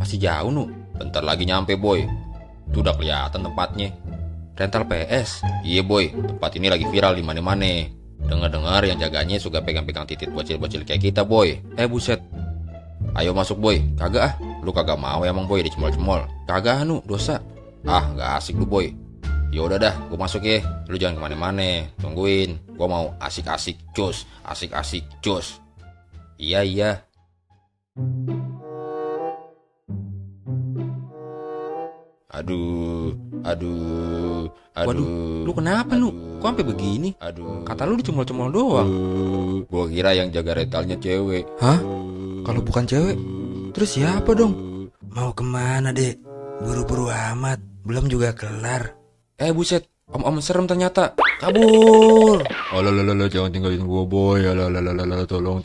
Masih jauh nu. Bentar lagi nyampe boy. Tuh udah kelihatan tempatnya. Rental PS. Iya boy, tempat ini lagi viral di mana-mana. Dengar-dengar yang jaganya suka pegang-pegang titik bocil-bocil kayak kita boy. Buset. Ayo masuk boy. Kagak ah. Lu kagak mau emang boy dicemol-cemol. Kagak nu, dosa. Ah, gak asik lu boy. Yaudah dah, gue masuk ya. Lu jangan kemana-mana. Tungguin. Gue mau asik-asik cus. Asik-asik cus. Iya iya. Aduh, aduh, aduh. Waduh, lu kenapa nu? Kok sampai begini? Aduh. Kata lu dicemol-cemol doang. Gua kira yang jaga rentalnya cewek. Hah? Kalau bukan cewek, terus siapa dong? Mau kemana, Dek? Buru-buru amat, belum juga kelar. Buset, om-om serem ternyata. Kabur. Alah, jangan tinggalin gua boy. Alah, tolong.